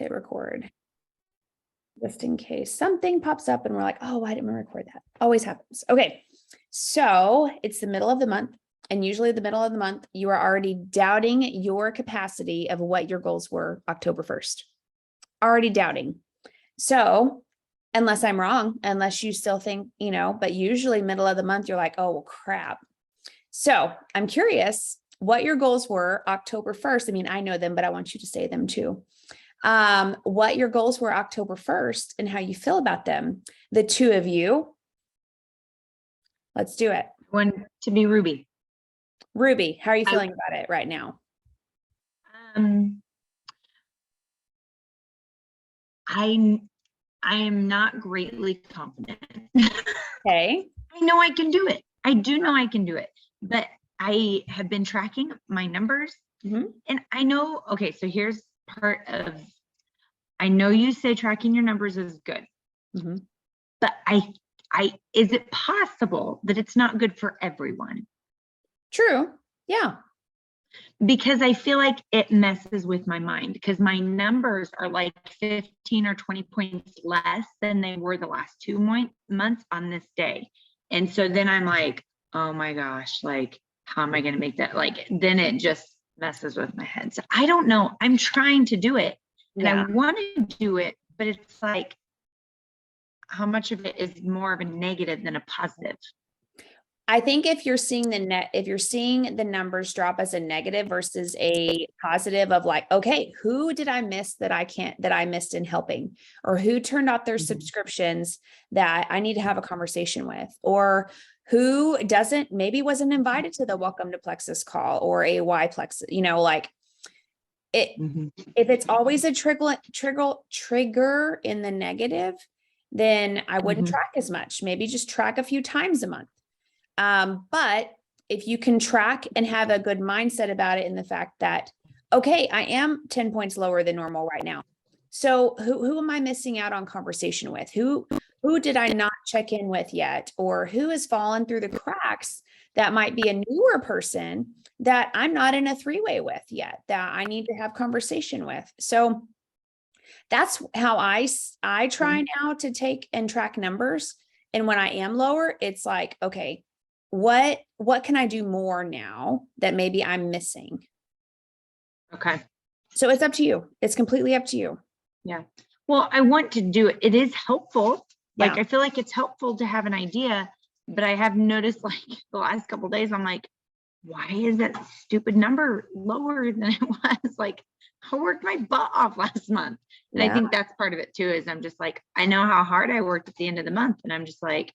hit record just in case something pops up and we're like, oh, I didn't record that. Always happens. Okay. So it's the middle of the month. And usually the middle of the month, you are already doubting your capacity of what your goals were October 1st. Already doubting. So unless I'm wrong, unless you still think, but usually middle of the month, you're like, oh, well, crap. So I'm curious what your goals were October 1st. I mean, I know them, but I want you to say them too. What your goals were October 1st and how you feel about them. The two of you. Let's do it. One to be Ruby. Ruby, how are you feeling about it right now? I am not greatly confident. Okay. I know I can do it. I do know I can do it, but I have been tracking my numbers and I know, okay, so here's part of, I know you say tracking your numbers is good, but is it possible that it's not good for everyone? True. Yeah. Because I feel like it messes with my mind because my numbers are like 15 or 20 points less than they were the last 2 months on this day. And so then I'm like, oh my gosh, like, how am I going to make that? Like, then it just messes with my head. So I don't know. I'm trying to do it and I want to do it, but it's like, how much of it is more of a negative than a positive? I think if you're seeing the numbers drop as a negative versus a positive of like, okay, who did I miss that I missed in helping, or who turned off their subscriptions that I need to have a conversation with, or who maybe wasn't invited to the Welcome to Plexus call or a Y Plexus, like it, if it's always a trigger in the negative, then I wouldn't track as much, maybe just track a few times a month. But if you can track and have a good mindset about it in the fact that, okay, I am 10 points lower than normal right now. So who am I missing out on conversation with? Who did I not check in with yet? Or who has fallen through the cracks that might be a newer person that I'm not in a three-way with yet, that I need to have conversation with. So that's how I try now to take and track numbers. And when I am lower, it's like, okay, what can I do more now that maybe I'm missing? Okay. So it's up to you. It's completely up to you. Yeah. Well, I want to do it. It is helpful. Like, I feel like it's helpful to have an idea, but I have noticed like the last couple of days, I'm like, why is that stupid number lower than it was? Like, I worked my butt off last month. And I think that's part of it too, is I'm just like, I know how hard I worked at the end of the month. And I'm just like,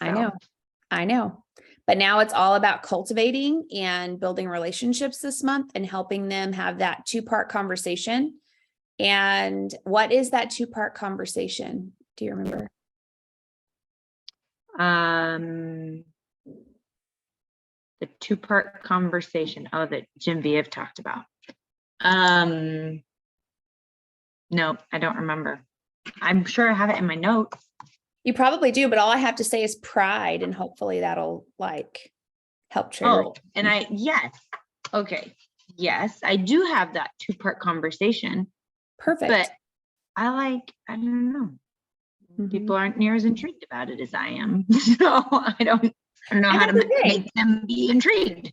I know. But now it's all about cultivating and building relationships this month and helping them have that 2-part conversation. And what is that 2-part conversation? Do you remember? The 2-part conversation. Oh, that Genevieve talked about. No, I don't remember. I'm sure I have it in my notes. You probably do, but all I have to say is pride, and hopefully that'll like help trigger. Oh, and yes. Okay. Yes, I do have that 2-part conversation. Perfect. But I don't know. People aren't near as intrigued about it as I am. So I don't know how to make them be intrigued.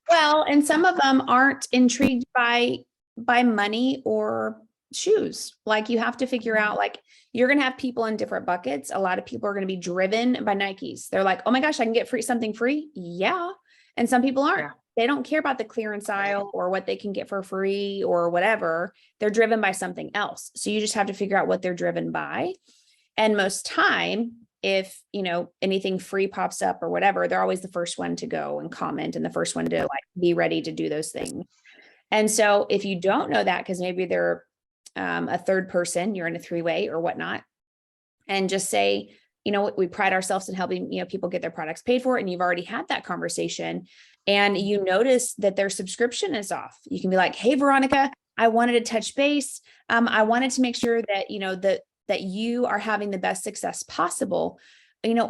Well, and some of them aren't intrigued by money or shoes. Like, you have to figure out, like, you're going to have people in different buckets. A lot of people are going to be driven by Nikes. They're like, oh my gosh, I can get something free. Yeah. And some people aren't. They don't care about the clearance aisle or what they can get for free or whatever. They're driven by something else. So you just have to figure out what they're driven by. And most time, if, anything free pops up or whatever, they're always the first one to go and comment and the first one to like be ready to do those things. And so if you don't know that, because maybe they're a third person, you're in a 3-way or whatnot, and just say, we pride ourselves in helping, people get their products paid for, and you've already had that conversation and you notice that their subscription is off. You can be like, hey, Veronica, I wanted to touch base. I wanted to make sure that, that you are having the best success possible.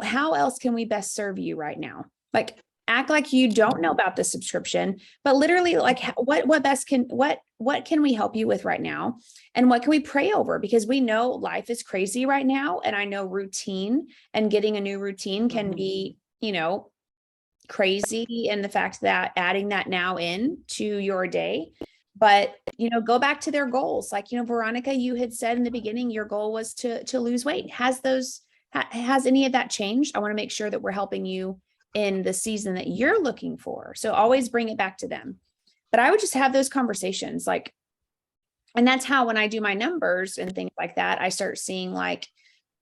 How else can we best serve you right now? Like, act like you don't know about the subscription, but literally like what can we help you with right now? And what can we pray over? Because we know life is crazy right now. And I know routine and getting a new routine can be, crazy in the fact that adding that now in to your day. But, go back to their goals. Like, Veronica, you had said in the beginning, your goal was to lose weight. Has any of that changed? I want to make sure that we're helping you in the season that you're looking for. So always bring it back to them. But I would just have those conversations like, and that's how, when I do my numbers and things like that, I start seeing like,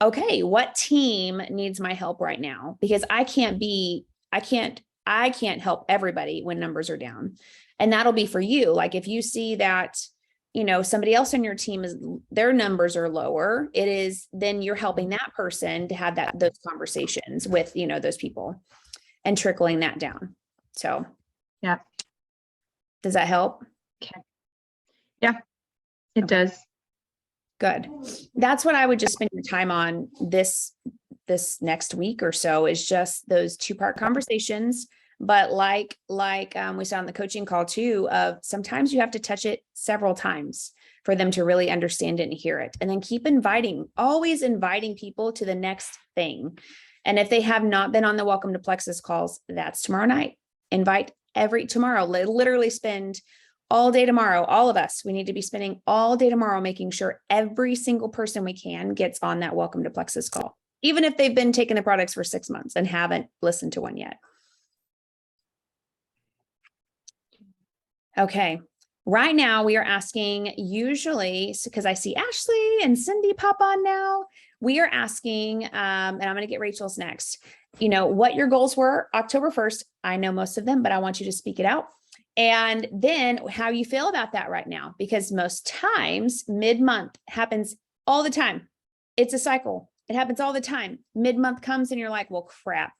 okay, what team needs my help right now? Because I can't help everybody when numbers are down. And that'll be for you. Like if you see that, somebody else on your team their numbers are lower, then you're helping that person to have those conversations with, those people and trickling that down. So, yeah. Does that help? Okay. Yeah, it does. Good. That's what I would just spend your time on this next week or so, is just those 2-part conversations. But like we saw on the coaching call too, of sometimes you have to touch it several times for them to really understand it and hear it. And then keep always inviting people to the next thing. And if they have not been on the Welcome to Plexus calls, that's tomorrow night. Invite tomorrow, literally spend all day tomorrow. All of us, we need to be spending all day tomorrow making sure every single person we can gets on that Welcome to Plexus call, even if they've been taking the products for 6 months and haven't listened to one yet. Okay. Right now we are asking, usually, because I see Ashley and Cindy pop on now, we are asking, and I'm going to get Rachel's next, what your goals were October 1st. I know most of them, but I want you to speak it out. And then how you feel about that right now, because most times mid-month happens all the time. It's a cycle. It happens all the time. Mid-month comes and you're like, well, crap,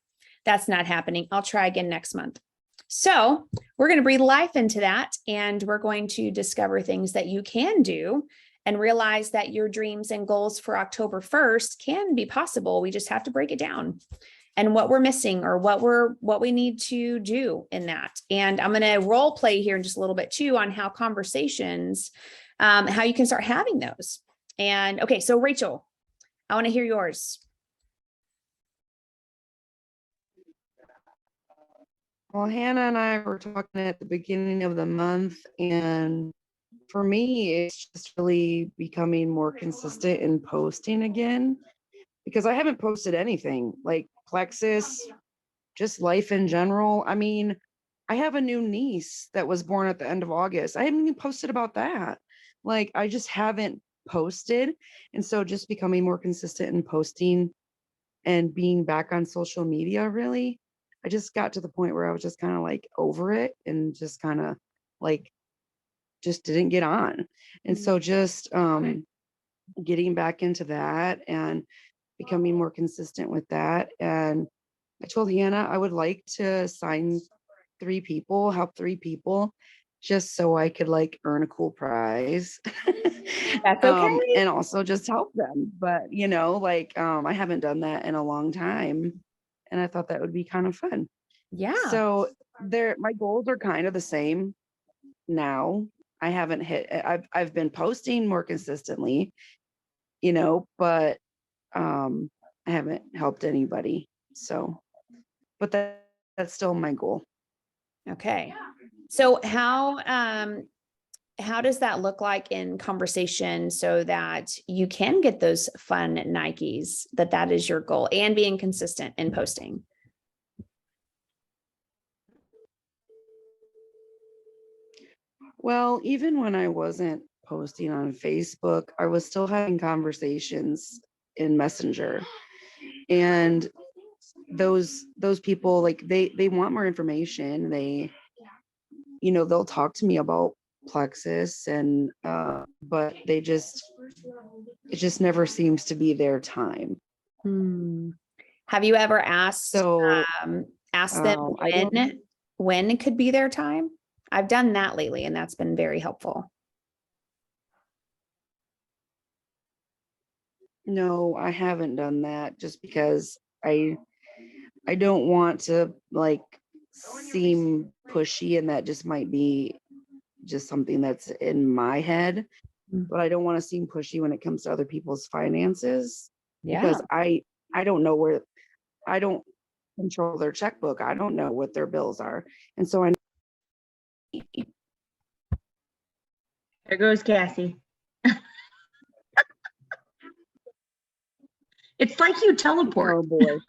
that's not happening. I'll try again next month. So we're going to breathe life into that. And we're going to discover things that you can do and realize that your dreams and goals for October 1st can be possible. We just have to break it down and what we're missing or what we need to do in that. And I'm going to role play here in just a little bit too on how conversations, how you can start having those. And okay, so Rachel, I want to hear yours. Well, Hannah and I were talking at the beginning of the month, and for me, it's just really becoming more consistent in posting again, because I haven't posted anything like Plexus, just life in general. I mean, I have a new niece that was born at the end of August. I haven't even posted about that. Like, I just haven't posted. And so just becoming more consistent in posting and being back on social media, really, I just got to the point where I was just kind of like over it and just kind of like just didn't get on. And so just getting back into that and becoming more consistent with that. And I told Hannah I would like to sign 3 people, help 3 people, just so I could like earn a cool prize. That's okay. And also just help them. But I haven't done that in a long time. And I thought that would be kind of fun. Yeah. So my goals are kind of the same now. I haven't I've been posting more consistently, but I haven't helped anybody. So, but that's still my goal. Okay. So how does that look like in conversation so that you can get those fun Nikes, that is your goal, and being consistent in posting? Well, even when I wasn't posting on Facebook, I was still having conversations in Messenger. And those people, like they want more information. They'll talk to me about Plexus and but it just never seems to be their time. Have you ever asked So them when it could be their time? I've done that lately, and that's been very helpful. No, I haven't done that, just because I don't want to like seem pushy, and that just might be just something that's in my head, Mm. but I don't want to seem pushy when it comes to other people's finances Yeah. because I don't know where, I don't control their checkbook. I don't know what their bills are. And so I There goes Cassie. It's like you teleport. oh boy.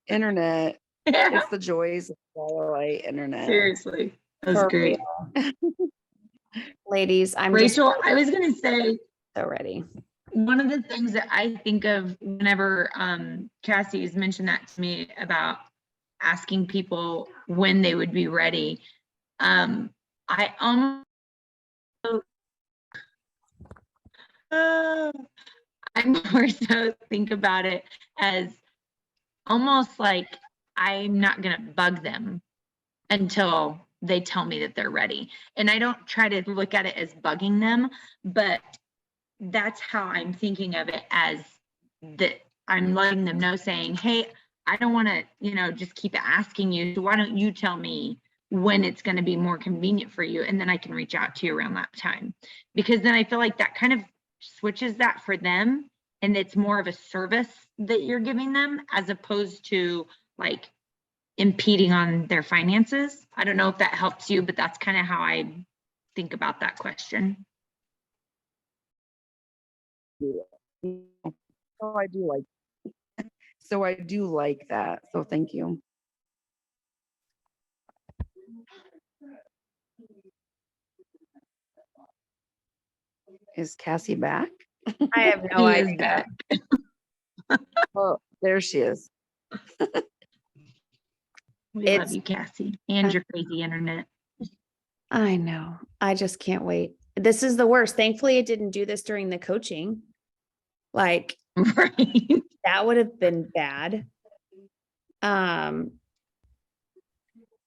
Internet. Yeah, It's the joys of satellite internet. seriously. That was For great. Ladies, I'm Rachel, just I was going to say, so ready. one of the things that I think of whenever Cassie has mentioned that to me about asking people when they would be ready, I almost I more so think about it as almost like I'm not going to bug them until they tell me that they're ready. And I don't try to look at it as bugging them, but that's how I'm thinking of it, as that I'm letting them know, saying, hey, I don't want to, just keep asking you. So why don't you tell me when it's going to be more convenient for you? And then I can reach out to you around that time. Because then I feel like that kind of switches that for them. And it's more of a service that you're giving them as opposed to like impeding on their finances. I don't know if that helps you, but that's kind of how I think about that question. So I do like that. So thank you. Is Cassie back? I have no He is idea. back. Oh, there she is. We love It's- you, Cassie, and your crazy internet. I know. I just can't wait. This is the worst. Thankfully, I didn't do this during the coaching. Like Right. that would have been bad.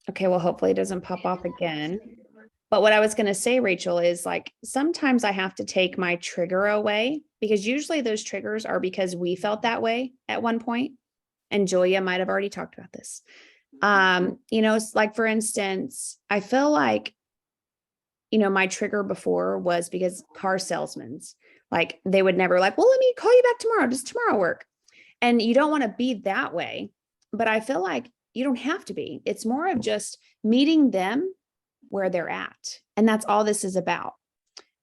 Okay, well, hopefully it doesn't pop off again. But what I was going to say, Rachel, is like sometimes I have to take my trigger away because usually those triggers are because we felt that way at one point. And Julia might have already talked about this. Like for instance, I feel like, my trigger before was because car salesmen, like they would never like, well, let me call you back tomorrow. Does tomorrow work? And you don't want to be that way. But I feel like you don't have to be. It's more of just meeting them where they're at. And that's all this is about.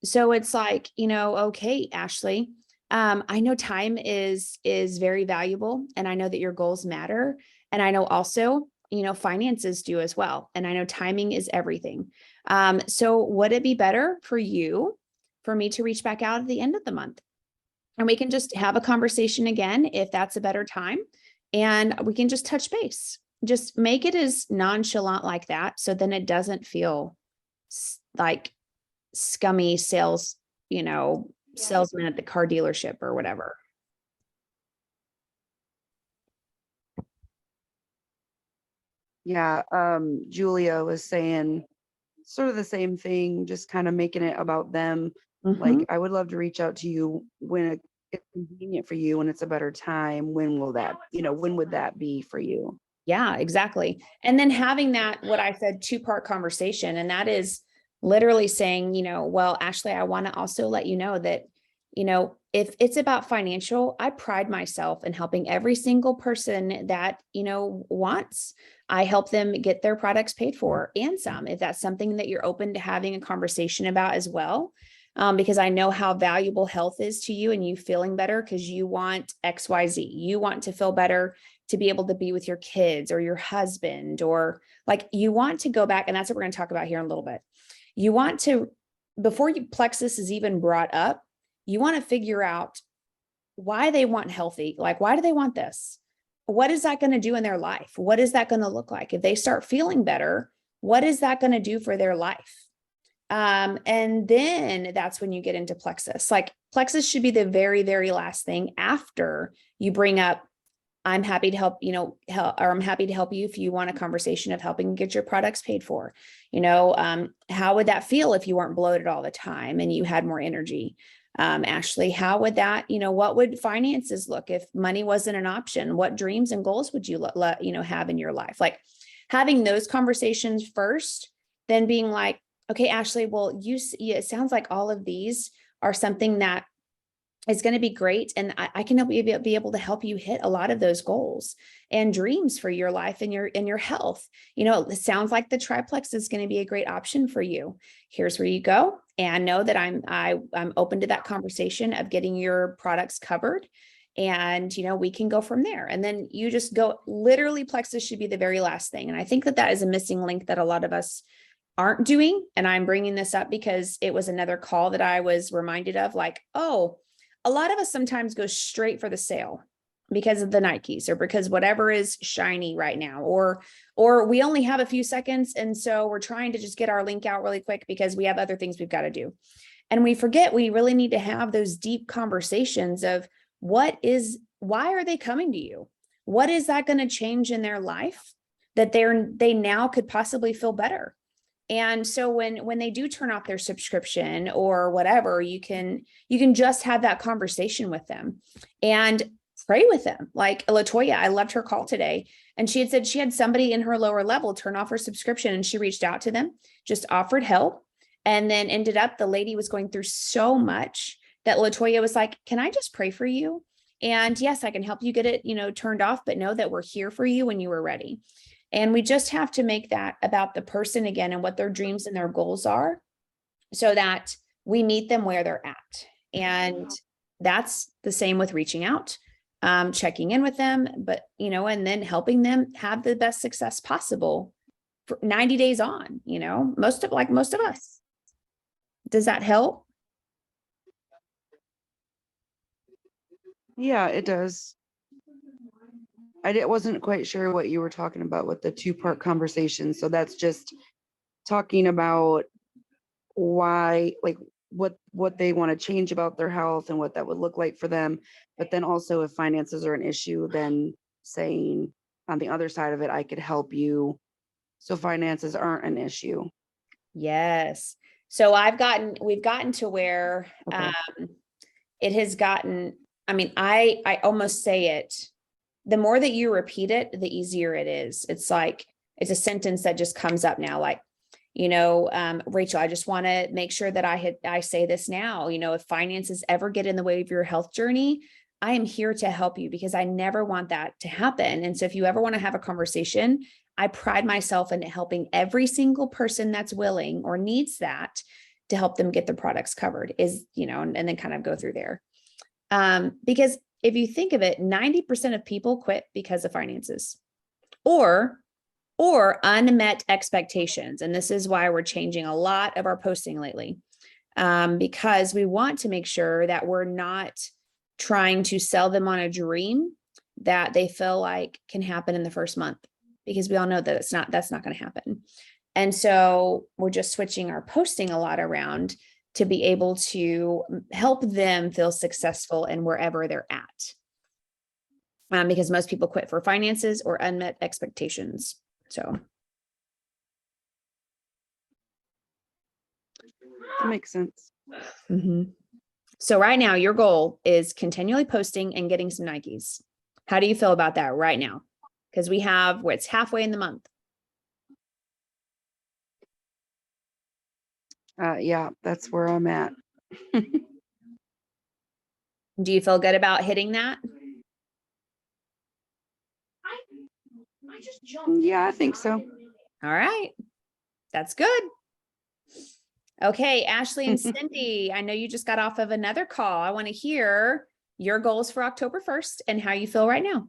So it's like, okay, Ashley, I know time is very valuable, and I know that your goals matter. And I know also, finances do as well. And I know timing is everything. So would it be better for me to reach back out at the end of the month? And we can just have a conversation again if that's a better time. And we can just touch base. Just make it as nonchalant like that. So then it doesn't feel like scummy salesman at the car dealership or whatever. Yeah. Julia was saying sort of the same thing, just kind of making it about them. Like, Mhm. I would love to reach out to you when it's convenient for you, when it's a better time. When would that be for you? Yeah, exactly. And then having that, what I said, 2-part conversation. And that is literally saying, well, Ashley, I want to also let you know that, if it's about financial, I pride myself in helping every single person that, wants. I help them get their products paid for and some, if that's something that you're open to having a conversation about as well. Because I know how valuable health is to you and you feeling better because you want XYZ. You want to feel better to be able to be with your kids or your husband, or like you want to go back. And that's what we're going to talk about here in a little bit. You want to, before plexus is even brought up, you want to figure out why they want healthy. Like, why do they want this? What is that going to do in their life? What is that going to look like? If they start feeling better, what is that going to do for their life? And then that's when you get into plexus. Like plexus should be the very, very last thing after you bring up I'm happy to help, or I'm happy to help you if you want a conversation of helping get your products paid for. How would that feel if you weren't bloated all the time and you had more energy? Ashley, how would that, what would finances look if money wasn't an option? What dreams and goals would you have in your life? Like having those conversations first, then being like, okay, Ashley, well, it sounds like all of these are something that is going to be great. And I can be able to help you hit a lot of those goals and dreams for your life and your health. It sounds like the triplex is going to be a great option for you. Here's where you go. And know that I'm open to that conversation of getting your products covered. And, we can go from there. And then you just go, literally Plexus should be the very last thing. And I think that is a missing link that a lot of us aren't doing. And I'm bringing this up because it was another call that I was reminded of, like, oh, a lot of us sometimes go straight for the sale because of the Nikes or because whatever is shiny right now, or we only have a few seconds. And so we're trying to just get our link out really quick because we have other things we've got to do. And we forget we really need to have those deep conversations of why are they coming to you? What is that going to change in their life that they now could possibly feel better? And so when they do turn off their subscription or whatever, you can just have that conversation with them and pray with them. Like Latoya, I loved her call today. And she had said she had somebody in her lower level turn off her subscription, and she reached out to them, just offered help. And then ended up, the lady was going through so much that Latoya was like, can I just pray for you? And yes, I can help you get it, turned off, but know that we're here for you when you were ready. And we just have to make that about the person again and what their dreams and their goals are so that we meet them where they're at. And that's the same with reaching out, checking in with them, but, and then helping them have the best success possible for 90 days on, most of us. Does that help? Yeah, it does. Wasn't quite sure what you were talking about with the two-part conversation. So that's just talking about why, like what they want to change about their health and what that would look like for them. But then also if finances are an issue, then saying on the other side of it, I could help you so finances aren't an issue. Yes. So we've gotten to where Okay. it has gotten, I almost say it, the more that you repeat it, the easier it is. It's like, it's a sentence that just comes up now. Like, Rachel, I just want to make sure that I say this now, if finances ever get in the way of your health journey, I am here to help you because I never want that to happen. And so if you ever want to have a conversation, I pride myself in helping every single person that's willing or needs that to help them get their products covered and then kind of go through there. Because if you think of it, 90% of people quit because of finances or unmet expectations. And this is why we're changing a lot of our posting lately, because we want to make sure that we're not trying to sell them on a dream that they feel like can happen in the first month, because we all know that that's not going to happen. And so we're just switching our posting a lot around to be able to help them feel successful in wherever they're at. Because most people quit for finances or unmet expectations. So That makes sense. Mm-hmm. So right now your goal is continually posting and getting some Nikes. How do you feel about that right now? Because it's halfway in the month. Yeah, that's where I'm at. Do you feel good about hitting that? Yeah, I think so. All right. That's good. Okay, Ashley and Cindy, I know you just got off of another call. I want to hear your goals for October 1st and how you feel right now.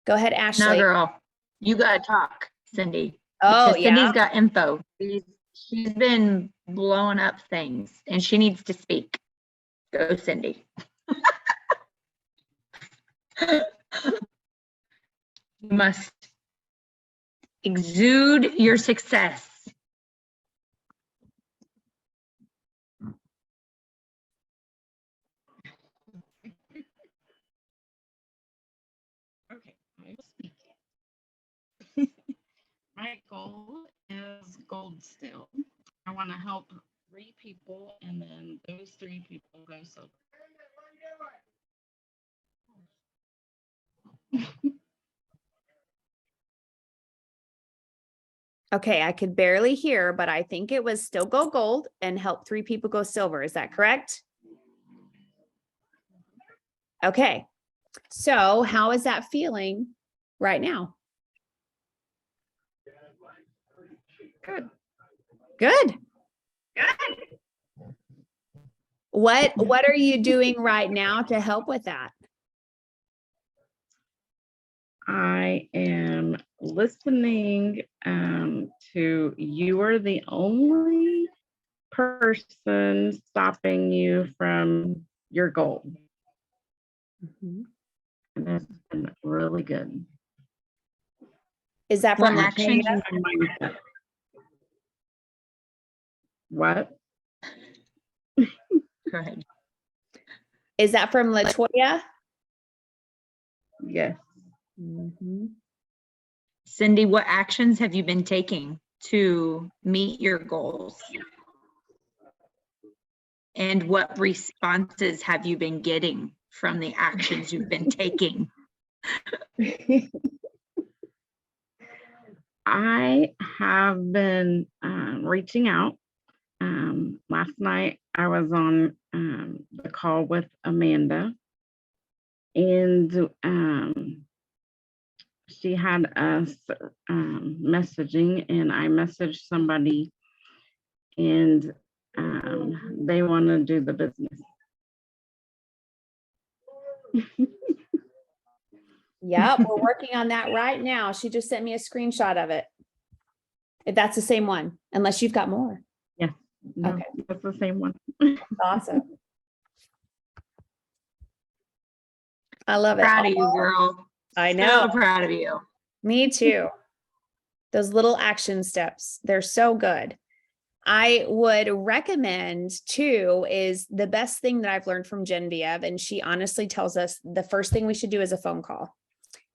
Go ahead, Ashley. No, girl, you gotta talk, Cindy. Oh, Because Cindy's got info. She's been blowing up things and she needs to speak. Go, Cindy. You must exude your success. Okay, I will speak. My goal is gold still. I want to help 3 people, and then those 3 people go silver. Okay, I could barely hear, but I think it was still go gold and help 3 people go silver. Is that correct? Okay. So how is that feeling right now? Good. Good. What are you doing right now to help with that? I am listening to you are the only person stopping you from your goal. And that's been really good. Is that What from action? Latoya? Changing my mindset. What? Go ahead. Is that from Latoya? Yes. Cindy, what actions have you been taking to meet your goals? And what responses have you been getting from the actions you've been taking? I have been reaching out. Last night I was on the call with Amanda, and she had us messaging, and I messaged somebody, and they want to do the business. Yep, we're working on that right now. She just sent me a screenshot of it. If that's the same one, unless you've got more. No, Okay. that's the same one. Awesome. I love it. Proud of you, girl. I So know. proud of you. Me too. Those little action steps, they're so good. I would recommend too, is the best thing that I've learned from Genevieve, and she honestly tells us the first thing we should do is a phone call.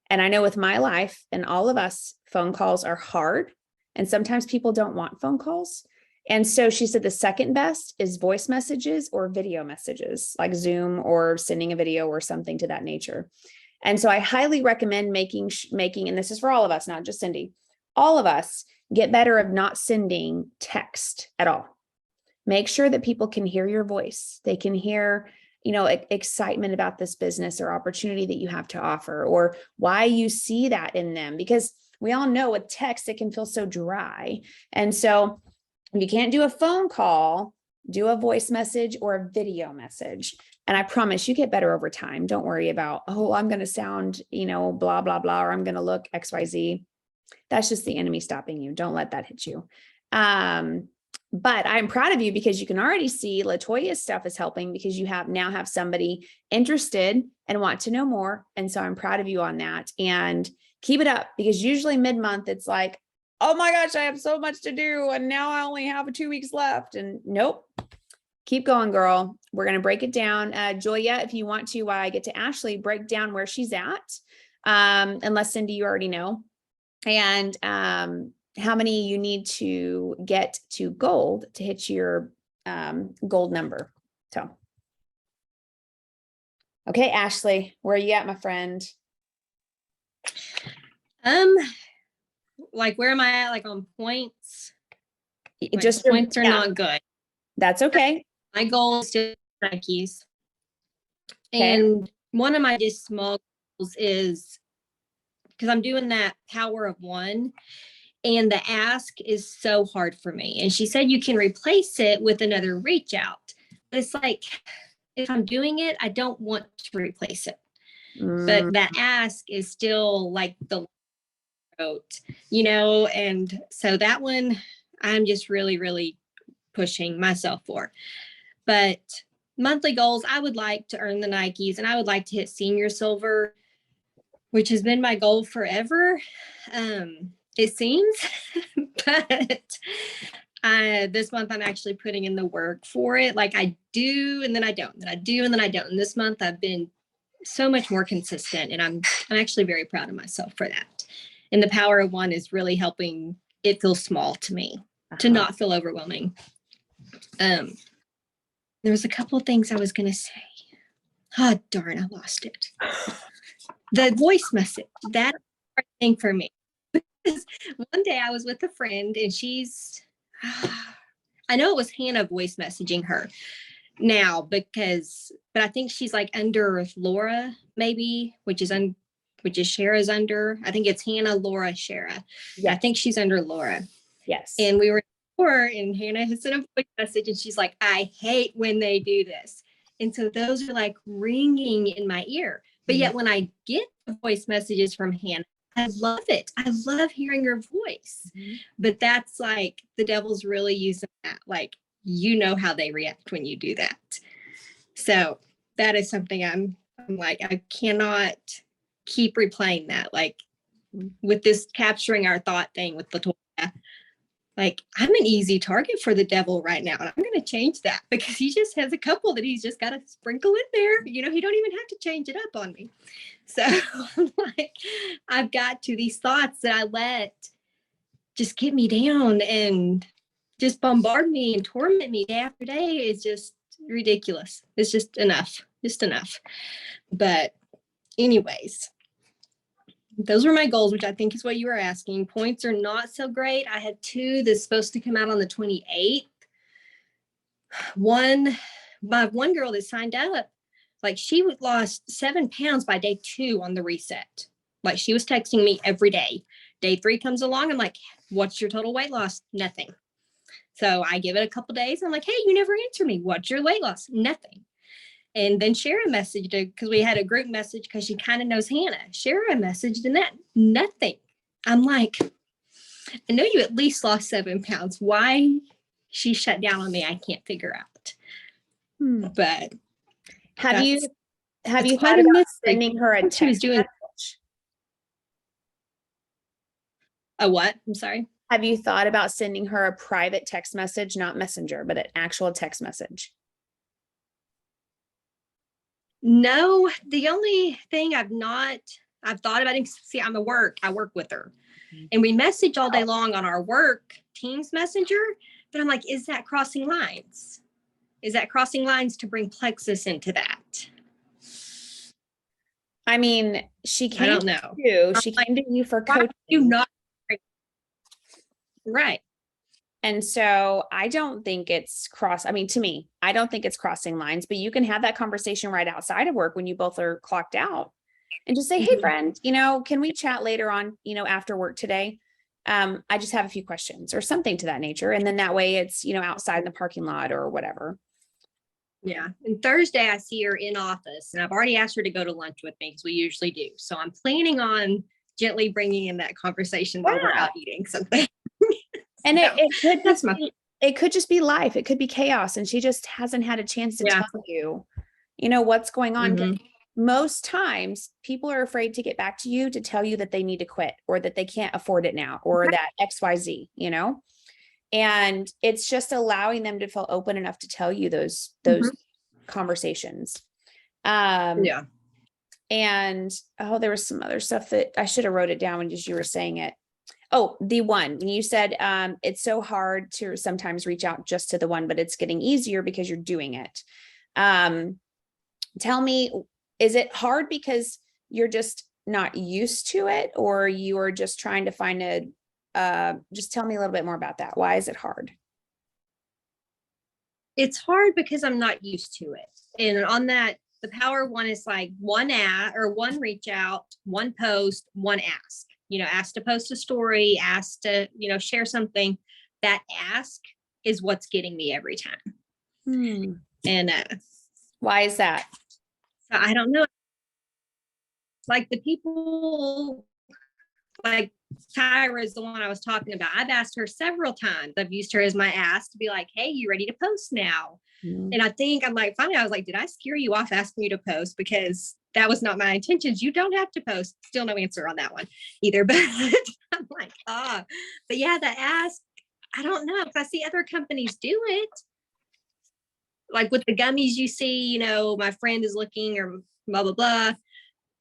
And I know with my life and all of us, phone calls are hard. And sometimes people don't want phone calls. And so she said the second best is voice messages or video messages like Zoom or sending a video or something to that nature. And so I highly recommend making, and this is for all of us, not just Cindy, all of us get better of not sending text at all. Make sure that people can hear your voice. They can hear, excitement about this business or opportunity that you have to offer, or why you see that in them, because we all know with text, it can feel so dry. And so if you can't do a phone call, do a voice message or a video message. And I promise you get better over time. Don't worry about, oh, I'm going to sound, blah, blah, blah, or I'm going to look XYZ. That's just the enemy stopping you. Don't let that hit you. But I'm proud of you because you can already see Latoya's stuff is helping because you now have somebody interested and want to know more. And so I'm proud of you on that, and keep it up, because usually mid-month it's like, oh my gosh, I have so much to do. And now I only have 2 weeks left. And nope, keep going, girl. We're going to break it down. Julia, if you want to, while I get to Ashley, break down where she's at. Unless Cindy, you already know. And how many you need to get to gold to hit your gold number. So, okay, Ashley, where are you at, my friend? Like, where am I at? Like on points? Just points are yeah, not good. That's okay. My goal is to Nikes. Okay. And one of my just small goals is, because I'm doing that power of one, and the ask is so hard for me. And she said you can replace it with another reach out. But it's like, if I'm doing it, I don't want to replace it. But that ask is still like the vote, and so that one I'm just really, really pushing myself for. But monthly goals, I would like to earn the Nikes, and I would like to hit senior silver, which has been my goal forever. It seems, but this month I'm actually putting in the work for it. Like I do, and then I don't, then I do, and then I don't. And this month I've been so much more consistent. And I'm actually very proud of myself for that. And the power of one is really helping it feel small to me, to Uh-huh. not feel overwhelming. There was a couple of things I was going to say. Oh, darn, I lost it. The voice message, that's a hard thing for me. One day I was with a friend and I know it was Hannah voice messaging her now but I think she's like under Laura maybe, which is Shara's under. I think it's Hannah, Laura, Shara. Yeah. I think she's under Laura. Yes. And we were and Hannah has sent a voice message and she's like, I hate when they do this. And so those are like ringing in my ear. But yet when I get the voice messages from Hannah, I love it. I love hearing her voice. But that's like the devil's really using that. Like, you know how they react when you do that. So that is something I'm like, I cannot keep replaying that. Like with this capturing our thought thing with Latoya, like I'm an easy target for the devil right now. And I'm going to change that because he just has a couple that he's just got to sprinkle in there. You know, he don't even have to change it up on me. So like, I've got to these thoughts that I let just get me down and just bombard me and torment me day after day is just ridiculous. It's just enough. But anyways, those were my goals, which I think is what you were asking. Points are not so great. I had 2 that's supposed to come out on the 28th. My one girl that signed up, like she lost 7 pounds by day 2 on the reset. Like she was texting me every day. Day 3 comes along. I'm like, what's your total weight loss? Nothing. So I give it a couple days. I'm like, hey, you never answer me. What's your weight loss? Nothing. And then Shara messaged her because we had a group message because she kind of knows Hannah. Shara messaged and that nothing. I'm like, I know you at least lost 7 pounds. Why she shut down on me, I can't figure out. But Have you that's thought quite a about mystery. sending her a She was text doing message? a what? I'm sorry. Have you thought about sending her a private text message, not Messenger, but an actual text message? No, the only thing I've thought about it. See, I work with her and we message all day long on our work Teams Messenger, but I'm like, is that crossing lines? Is that crossing lines to bring Plexus into that? I mean, she I came don't to know. you. She came to you for Why coaching. do not right. And so I don't think it's to me, I don't think it's crossing lines, but you can have that conversation right outside of work when you both are clocked out and just say, hey, friend, can we chat later on, after work today? I just have a few questions or something to that nature. And then that way it's, outside in the parking lot or whatever. Yeah. And Thursday I see her in office and I've already asked her to go to lunch with me because we usually do. So I'm planning on gently bringing in that conversation while we're out eating something. And So, it could just be life. It could be chaos. And she just hasn't had a chance to tell you, what's going on. Mhm. Most times people are afraid to get back to you to tell you that they need to quit or that they can't afford it now or that XYZ, and it's just allowing them to feel open enough to tell you those conversations. Yeah. And there was some other stuff that I should have wrote it down when you were saying it. Oh, the one, when you said it's so hard to sometimes reach out just to the one, but it's getting easier because you're doing it. Tell me, is it hard because you're just not used to it, or you are just trying to find just tell me a little bit more about that. Why is it hard? It's hard because I'm not used to it. And on that, the power one is like one reach out, one post, one ask. Ask to post a story, ask to, share something. That ask is what's getting me every time. And why is that? So I don't know. Like the people, like Tyra is the one I was talking about. I've asked her several times. I've used her as my ask to be like, hey, you ready to post now? And I think finally I was like, did I scare you off asking you to post? Because that was not my intentions. You don't have to post. Still no answer on that one either. But I'm like, but yeah, the ask, I don't know if I see other companies do it. Like with the gummies you see, my friend is looking or blah, blah, blah.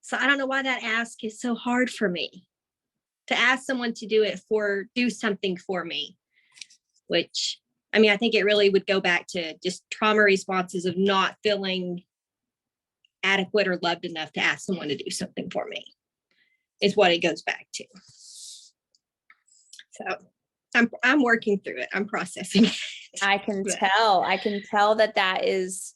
So I don't know why that ask is so hard for me to ask someone to do something for me, which, I mean, I think it really would go back to just trauma responses of not feeling adequate or loved enough to ask someone to do something for me is what it goes back to. So I'm working through it. I'm processing it. I can But- tell that is,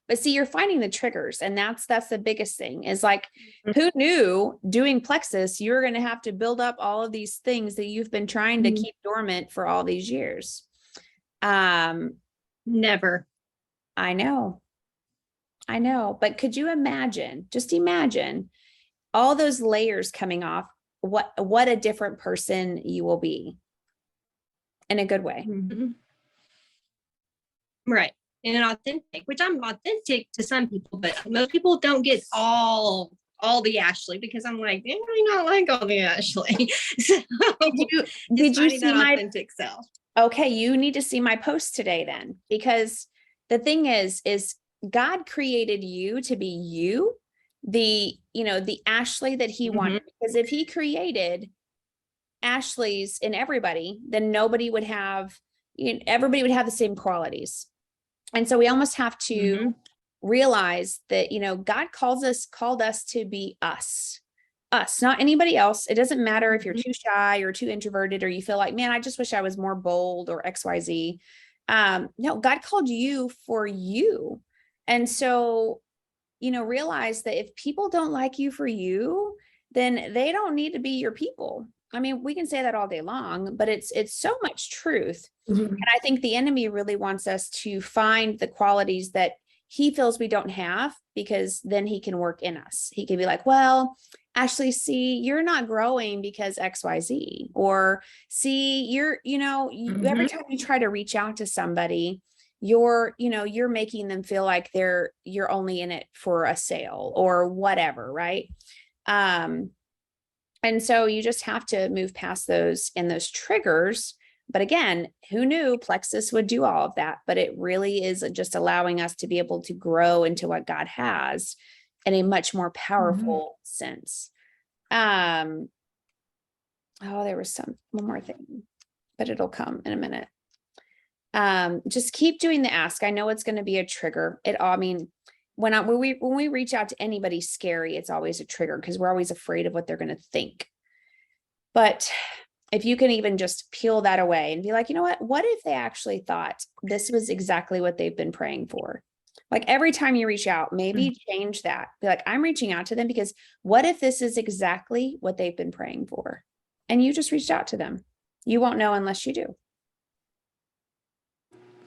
but see, you're finding the triggers, and that's the biggest thing is like, who knew doing Plexus, you're going to have to build up all of these things that you've been trying to Mhm. keep dormant for all these years. Never. I know, but could you imagine, just imagine all those layers coming off, what a different person you will be in a good way. Mhm. Right. And an authentic, which I'm authentic to some people, but most people don't get all the Ashley, because I'm like, they really not like all the Ashley. So Did you just finding see that my authentic self? Okay, you need to see my post today then, because the thing is God created you to be you, the Ashley that he wanted. Because if he created Ashleys in everybody, then nobody would have, everybody would have the same qualities. And so we almost have to realize that, God called us to be us, not anybody else. It doesn't matter if you're too shy or too introverted, or you feel like, man, I just wish I was more bold or XYZ. No, God called you for you. And so, realize that if people don't like you for you, then they don't need to be your people. I mean, we can say that all day long, but it's so much truth. And I think the enemy really wants us to find the qualities that he feels we don't have, because then he can work in us. He can be like, well, Ashley, see, you're not growing because XYZ, or see, you're, every time you try to reach out to somebody, you're making them feel like you're only in it for a sale or whatever. Right. And so you just have to move past those triggers. But again, who knew Plexus would do all of that? But it really is just allowing us to be able to grow into what God has in a much more powerful sense. Oh, there was one more thing, but it'll come in a minute. Just keep doing the ask. I know it's going to be a trigger. When we reach out to anybody scary, it's always a trigger, because we're always afraid of what they're going to think. But if you can even just peel that away and be like, you know what if they actually thought this was exactly what they've been praying for? Like every time you reach out, maybe change that. Be like, I'm reaching out to them because what if this is exactly what they've been praying for? And you just reached out to them. You won't know unless you do.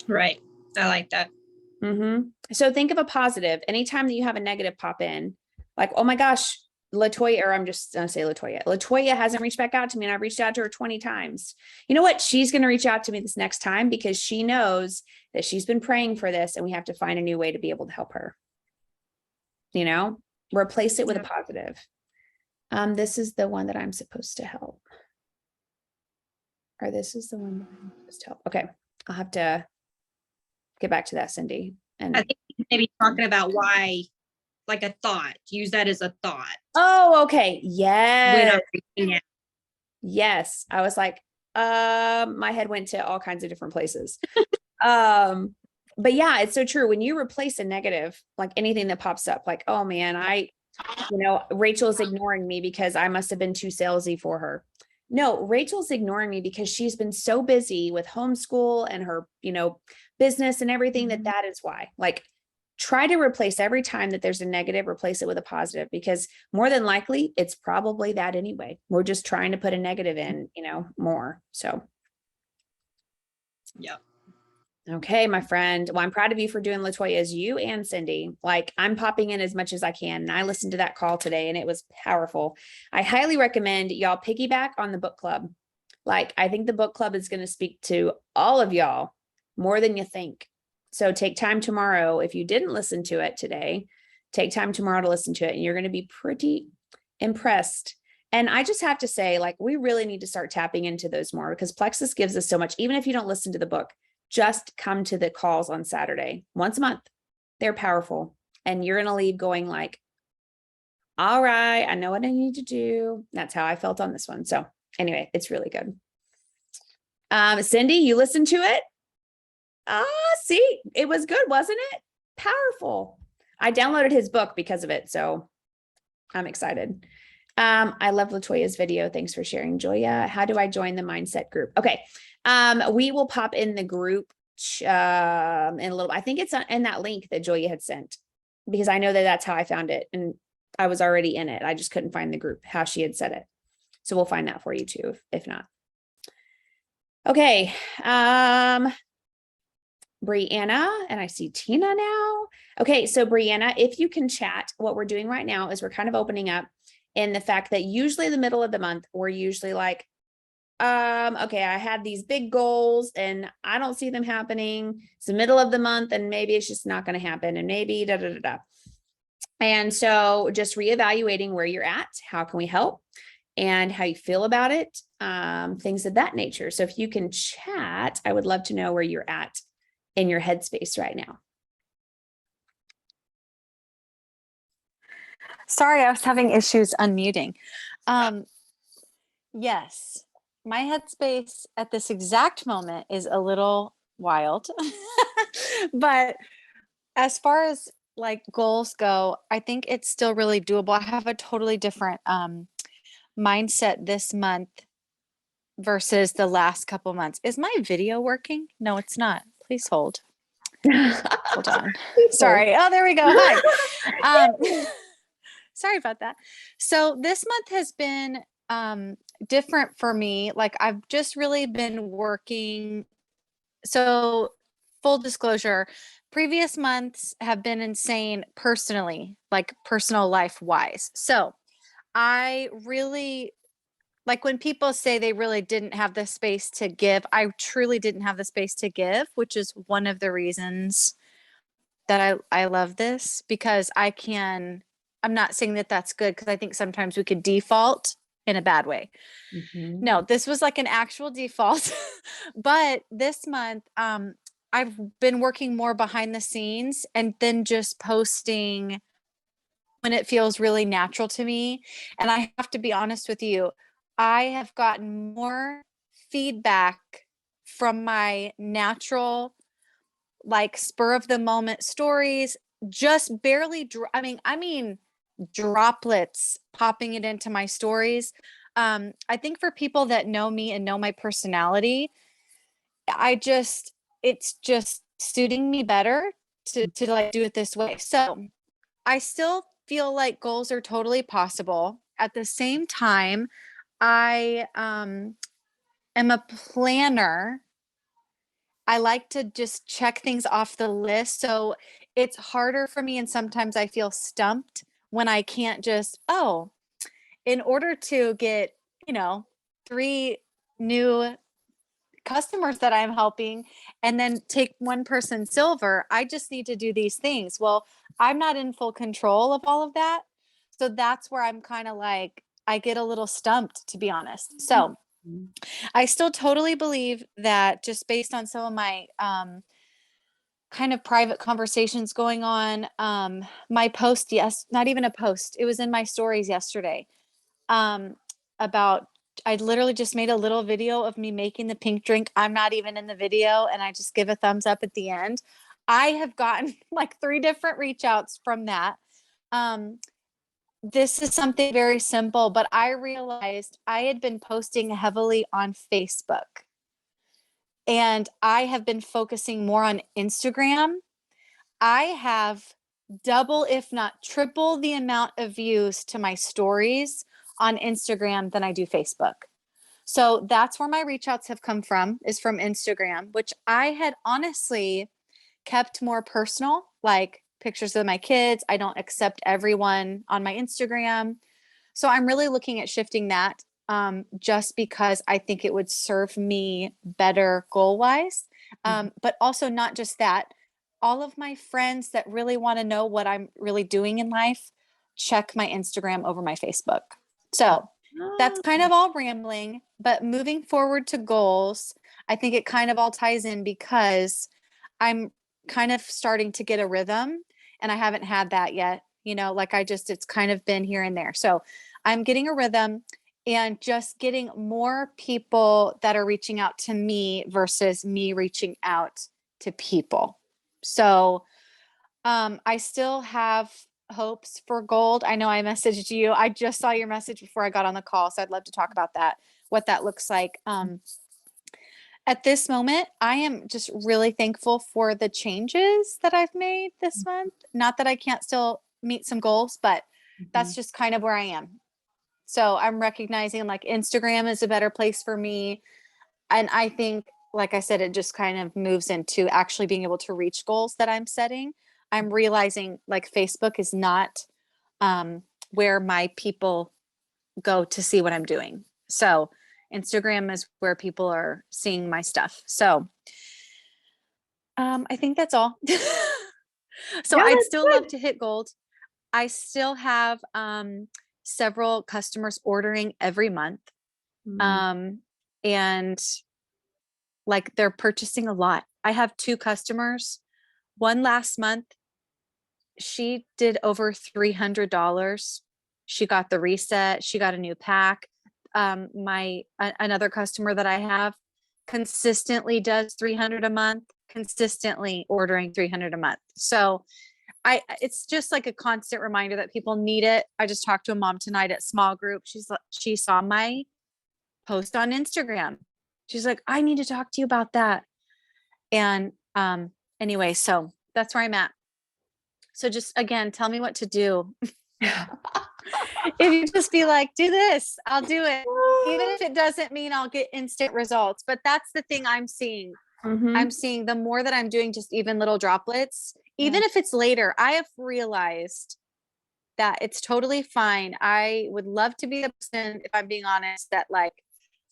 Right. I like that. So think of a positive. Anytime that you have a negative pop in, like, oh my gosh, Latoya, or I'm just going to say Latoya hasn't reached back out to me, and I've reached out to her 20 times. You know what? She's going to reach out to me this next time, because she knows that she's been praying for this, and we have to find a new way to be able to help her. Replace it with a positive. This is the one that I'm supposed to help. Or this is the one that I'm supposed to help. Okay. I'll have to get back to that, Cindy. And I think maybe talking about why, like a thought, use that as a thought. oh, okay. When Yes. I'm reaching out. Yes. I was like, my head went to all kinds of different places. But yeah, it's so true. When you replace a negative, like anything that pops up, like, oh man, Rachel's ignoring me because I must have been too salesy for her. No, Rachel's ignoring me because she's been so busy with homeschool and her, business and everything that is why. Like, try to replace every time that there's a negative, replace it with a positive, because more than likely it's probably that anyway. We're just trying to put a negative in, more. So. Yep. Okay, my friend. Well, I'm proud of you for doing Latoya's, you and Cindy. Like, I'm popping in as much as I can. And I listened to that call today and it was powerful. I highly recommend y'all piggyback on the book club. Like, I think the book club is going to speak to all of y'all more than you think. So take time tomorrow. If you didn't listen to it today, take time tomorrow to listen to it. And you're going to be pretty impressed. And I just have to say, like, we really need to start tapping into those more, because Plexus gives us so much. Even if you don't listen to the book, just come to the calls on Saturday, once a month. They're powerful. And you're going to leave going like, all right, I know what I need to do. That's how I felt on this one. So anyway, it's really good. Cindy, you listened to it? See, it was good, wasn't it? Powerful. I downloaded his book because of it, so I'm excited. I love Latoya's video. Thanks for sharing, Joya. How do I join the mindset group? Okay. We will pop in the group in a little, I think it's in that link that Joya had sent, because I know that that's how I found it. And I was already in it. I just couldn't find the group, how she had said it. So we'll find that for you too, if not. Okay. Brianna, and I see Tina now. Okay, so Brianna, if you can chat, what we're doing right now is we're kind of opening up in the fact that usually the middle of the month, we're usually like, okay, I had these big goals and I don't see them happening. It's the middle of the month and maybe it's just not going to happen, and maybe da da da da. And so just reevaluating where you're at, how can we help, and how you feel about it, things of that nature. So if you can chat, I would love to know where you're at in your headspace right now. Sorry, I was having issues unmuting. Yes, my headspace at this exact moment is a little wild. But as far as like goals go, I think it's still really doable. I have a totally different mindset this month versus the last couple months. Is my video working? No, it's not. Please hold. Hold on. Sorry. Oh, there we go. Hi. Sorry about that. So this month has been different for me. Like I've just really been working. So full disclosure, previous months have been insane personally, like personal life wise. So I really, like when people say they really didn't have the space to give, I truly didn't have the space to give, which is one of the reasons that I love this, because I'm not saying that that's good, because I think sometimes we could default in a bad way. Mhm. No, this was like an actual default. But this month, I've been working more behind the scenes and then just posting when it feels really natural to me. And I have to be honest with you, I have gotten more feedback from my natural, like spur of the moment stories, just barely, I mean, droplets popping it into my stories. I think for people that know me and know my personality, it's just suiting me better to like do it this way. So I still feel like goals are totally possible. At the same time, I am a planner. I like to just check things off the list. So it's harder for me. And sometimes I feel stumped when I can't just, oh, in order to get, 3 new customers that I'm helping and then take one person silver, I just need to do these things. Well, I'm not in full control of all of that. So that's where I'm kind of like, I get a little stumped, to be honest. So I still totally believe that, just based on some of my kind of private conversations going on, my post, not even a post, it was in my stories yesterday, about, I literally just made a little video of me making the pink drink. I'm not even in the video, and I just give a thumbs up at the end. I have gotten like 3 different reach outs from that. This is something very simple, but I realized I had been posting heavily on Facebook, and I have been focusing more on Instagram. I have double, if not triple, the amount of views to my stories on Instagram than I do Facebook. So that's where my reach outs have come from, is from Instagram, which I had honestly kept more personal, like pictures of my kids. I don't accept everyone on my Instagram. So I'm really looking at shifting that, just because I think it would serve me better goal wise. But also not just that, all of my friends that really want to know what I'm really doing in life, check my Instagram over my Facebook. So that's kind of all rambling, but moving forward to goals, I think it kind of all ties in, because I'm kind of starting to get a rhythm, and I haven't had that yet, like it's kind of been here and there. So I'm getting a rhythm and just getting more people that are reaching out to me versus me reaching out to people. So I still have hopes for gold. I know I messaged you. I just saw your message before I got on the call. So I'd love to talk about that, what that looks like. At this moment, I am just really thankful for the changes that I've made this month. Not that I can't still meet some goals, but that's just kind of where I am. So I'm recognizing like Instagram is a better place for me. And I think, like I said, it just kind of moves into actually being able to reach goals that I'm setting. I'm realizing like Facebook is not where my people go to see what I'm doing. So Instagram is where people are seeing my stuff. So I think that's all. So Yeah, I'd that's still love to hit gold. I still have several customers ordering every month. And like they're purchasing a lot. I have 2 customers. One last month, she did over $300. She got the reset. She got a new pack. Another customer that I have consistently does 300 a month, consistently ordering 300 a month. So it's just like a constant reminder that people need it. I just talked to a mom tonight at small group. She saw my post on Instagram. She's like, I need to talk to you about that. And anyway, so that's where I'm at. So just again, tell me what to do. If you just be like, do this, I'll do it. Even if it doesn't mean I'll get instant results. But that's the thing I'm seeing. I'm seeing the more that I'm doing just even little droplets, even if it's later, I have realized that it's totally fine. I would love to be the person, if I'm being honest, that like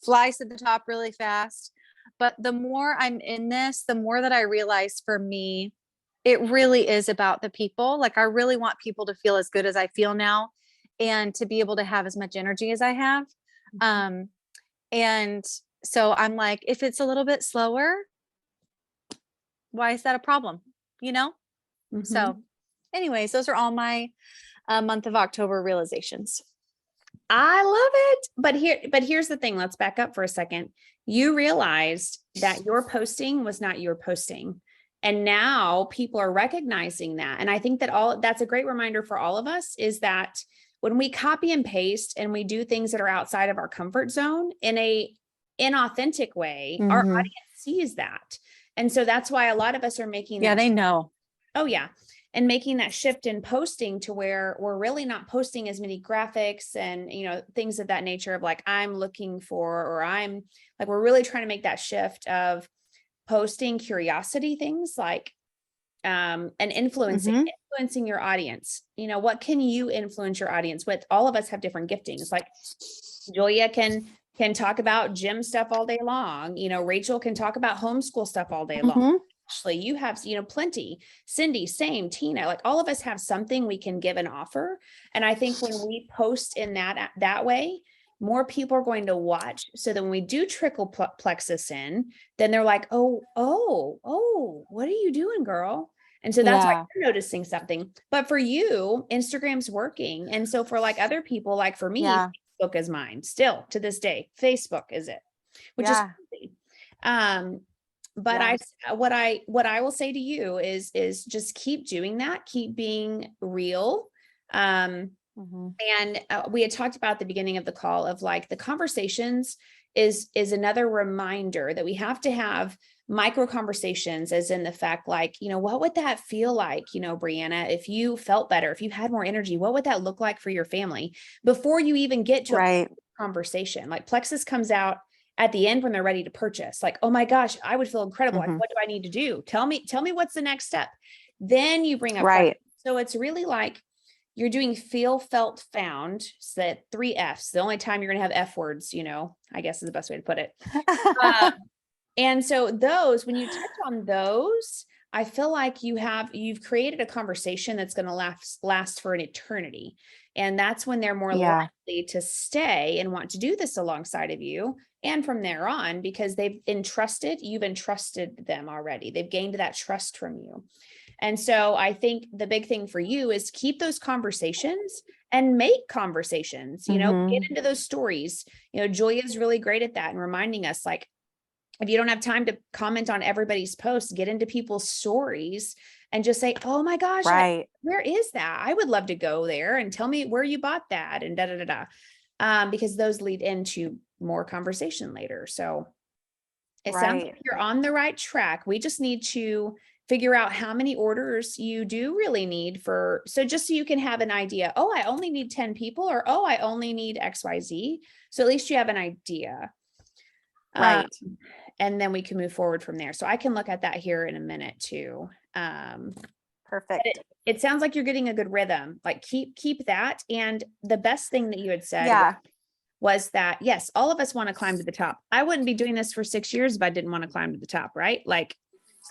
flies to the top really fast. But the more I'm in this, the more that I realize for me, it really is about the people. Like I really want people to feel as good as I feel now and to be able to have as much energy as I have. And so I'm like, if it's a little bit slower, why is that a problem? So anyways, those are all my month of October realizations. I love it. But here's the thing. Let's back up for a second. You realized that your posting was not your posting. And now people are recognizing that. And I think that that's a great reminder for all of us is that when we copy and paste and we do things that are outside of our comfort zone in a inauthentic way, our audience sees that. And so that's why a lot of us are making Yeah, they know. Oh yeah. And making that shift in posting to where we're really not posting as many graphics and, things of that nature of like, I'm looking for, or I'm like, we're really trying to make that shift of posting curiosity things like, and influencing your audience. What can you influence your audience with? All of us have different giftings. Like Julia can talk about gym stuff all day long. Rachel can talk about homeschool stuff all day long. Ashley, you have, plenty. Cindy, same. Tina, like all of us have something we can give and offer. And I think when we post in that way, more people are going to watch. So that when we do trickle Plexus in, then they're like, oh, what are you doing, girl? And so that's why you're noticing something. But for you, Instagram's working. And so for like other people, like for me, Facebook is mine still to this day. Facebook is it, which is crazy. But what I will say to you is just keep doing that, keep being real. And we had talked about at the beginning of the call of like the conversations is another reminder that we have to have micro conversations, as in the fact, like, what would that feel like, Brianna, if you felt better, if you had more energy, what would that look like for your family before you even get to a conversation? Like Plexus comes out at the end when they're ready to purchase, like, oh my gosh, I would feel incredible. Like, what do I need to do? Tell me what's the next step. Then you bring up, so it's really like you're doing feel, felt, found. So that 3 F's, the only time you're going to have F words, I guess is the best way to put it. And so those, when you touch on those, I feel like you've created a conversation that's going to last for an eternity. And that's when they're more likely to stay and want to do this alongside of you. And from there on, because you've entrusted them already. They've gained that trust from you. And so I think the big thing for you is keep those conversations and make conversations, you know, get into those stories. You know, Julia's really great at that and reminding us, like, if you don't have time to comment on everybody's posts, get into people's stories and just say, oh my gosh, Right. where is that? I would love to go there and tell me where you bought that and da da da da. Because those lead into more conversation later. So it sounds like Right. you're on the right track. We just need to figure out how many orders you do really need for, so just so you can have an idea, oh, I only need 10 people, or, oh, I only need XYZ. So at least you have an idea. Right. And then we can move forward from there. So I can look at that here in a minute too. Perfect. It sounds like you're getting a good rhythm, like keep that. And the best thing that you had said Yeah. was that, yes, all of us want to climb to the top. I wouldn't be doing this for 6 years if I didn't want to climb to the top, right? Like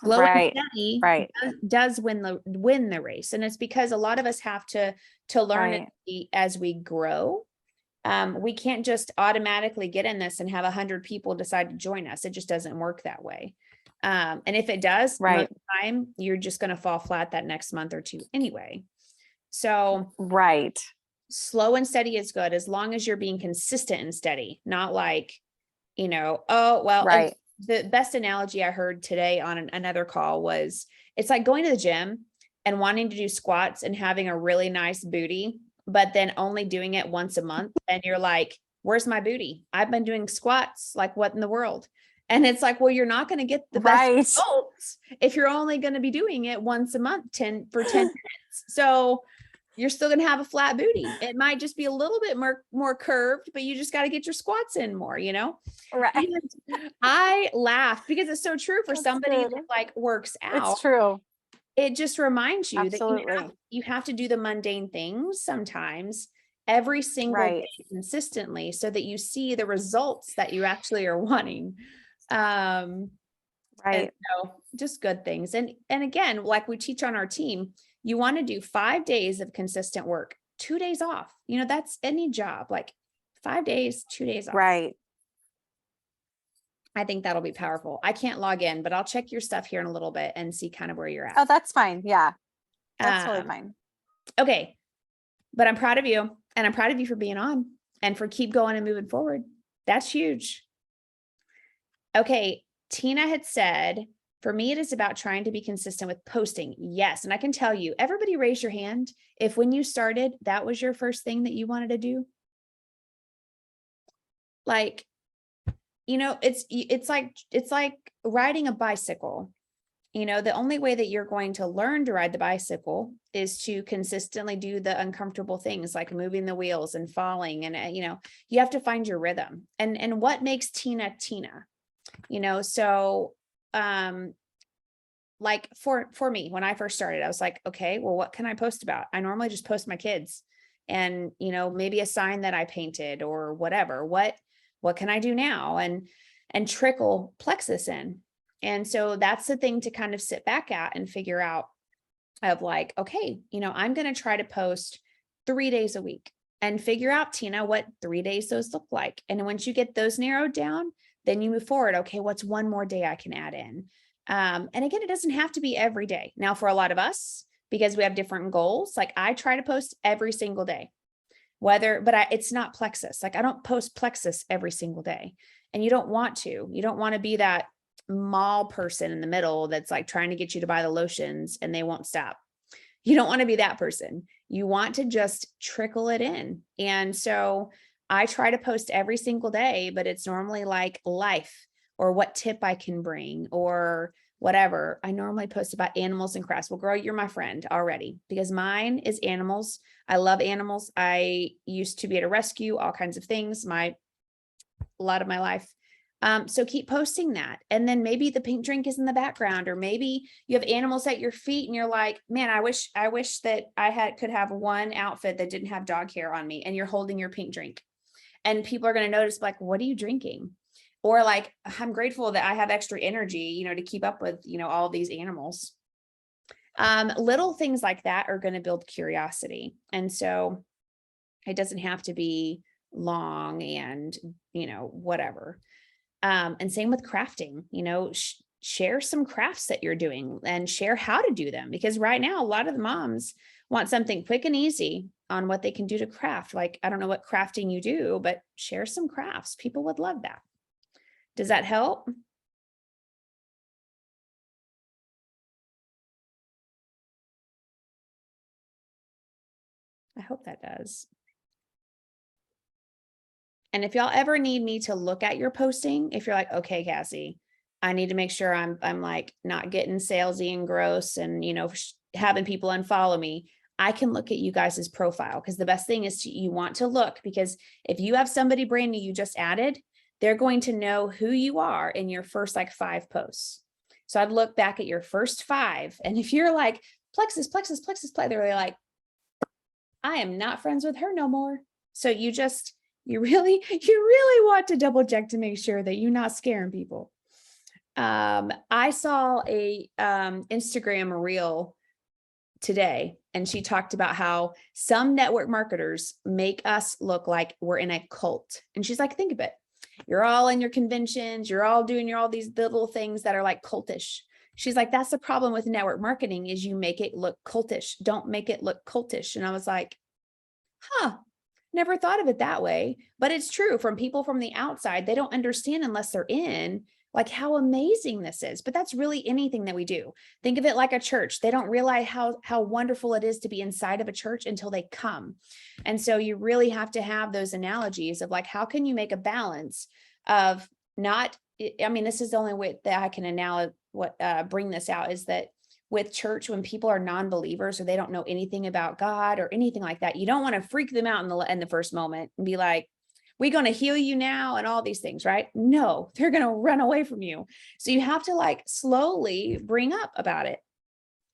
slow Right, and steady right. does win the race. And it's because a lot of us have to learn Right. as we grow. We can't just automatically get in this and have 100 people decide to join us. It just doesn't work that way. And if it does, most Right. of the time, you're just going to fall flat that next month or two anyway. So Right. slow and steady is good as long as you're being consistent and steady, not like, you know, oh, well, Right. the best analogy I heard today on another call was it's like going to the gym and wanting to do squats and having a really nice booty, but then only doing it once a month. And you're like, where's my booty? I've been doing squats. Like, what in the world? And it's like, well, you're not going to get the best Right. results if you're only going to be doing it once a month, 10 minutes. So you're still going to have a flat booty. It might just be a little bit more curved, but you just got to get your squats in more, you know? Right. And I laugh because it's so true for That's somebody good. that like works out. It's true. It just reminds you that Absolutely. you have to do the mundane things sometimes every single Right. day consistently so that you see the results that you actually are wanting. And Right. so just good things. And again, like we teach on our team, you want to do 5 days of consistent work, 2 days off. You know, that's any job, like 5 days, 2 days off. Right. I think that'll be powerful. I can't log in, but I'll check your stuff here in a little bit and see kind of where you're at. Oh, that's fine. Yeah. That's totally Um, fine. Okay. But I'm proud of you, and I'm proud of you for being on and for keep going and moving forward. That's huge. Okay. Tina had said, for me, it is about trying to be consistent with posting. Yes. And I can tell you, everybody raise your hand if when you started, that was your first thing that you wanted to do. Like, you know, it's like riding a bicycle. You know, the only way that you're going to learn to ride the bicycle is to consistently do the uncomfortable things like moving the wheels and falling. And, you know, you have to find your rhythm and what makes Tina, you know? So, like for me, when I first started, I was like, okay, well, what can I post about? I normally just post my kids and, you know, maybe a sign that I painted or whatever. What can I do now? And trickle Plexus in. And so that's the thing to kind of sit back at and figure out of like, okay, you know, I'm going to try to post 3 days a week and figure out, Tina, what 3 days those look like. And once you get those narrowed down, then you move forward. Okay, what's one more day I can add in? And again, it doesn't have to be every day. Now, for a lot of us, because we have different goals, like I try to post every single day, it's not Plexus. Like I don't post Plexus every single day. And you don't want to be that mall person in the middle that's like trying to get you to buy the lotions and they won't stop. You don't want to be that person. You want to just trickle it in. And so I try to post every single day, but it's normally like life or what tip I can bring or whatever. I normally post about animals and crafts. Well, girl, you're my friend already because mine is animals. I love animals. I used to be at a rescue, all kinds of things, a lot of my life. So keep posting that. And then maybe the pink drink is in the background, or maybe you have animals at your feet and you're like, man, I wish that I could have one outfit that didn't have dog hair on me, and you're holding your pink drink. And people are going to notice like, what are you drinking? Or like, I'm grateful that I have extra energy, you know, to keep up with, you know, all these animals. Little things like that are going to build curiosity. And so it doesn't have to be long and, you know, whatever. And same with crafting, you know, share some crafts that you're doing and share how to do them. Because right now, a lot of the moms want something quick and easy on what they can do to craft. Like, I don't know what crafting you do, but share some crafts. People would love that. Does that help? I hope that does. And if y'all ever need me to look at your posting, if you're like, okay, Cassie, I need to make sure I'm like not getting salesy and gross and, you know, having people unfollow me, I can look at you guys' profile, because the best thing is you want to look, because if you have somebody brand new you just added, they're going to know who you are in your first like 5 posts. So I'd look back at your first 5. And if you're like Plexus, they're like, I am not friends with her no more. So you really want to double check to make sure that you're not scaring people. I saw a Instagram reel today, and she talked about how some network marketers make us look like we're in a cult. And she's like, think of it. You're all in your conventions, you're all doing all these little things that are like cultish. She's like, that's the problem with network marketing, is you make it look cultish. Don't make it look cultish. And I was like, never thought of it that way. But it's true. From people from the outside, they don't understand unless they're in, like, how amazing this is. But that's really anything that we do. Think of it like a church. They don't realize how wonderful it is to be inside of a church until they come. And so you really have to have those analogies of like, how can you make a balance of not, I mean, this is the only way that I can bring this out, is that with church, when people are non-believers or they don't know anything about God or anything like that, you don't want to freak them out in the first moment and be like, we're going to heal you now and all these things, right? No, they're going to run away from you. So you have to like slowly bring up about it.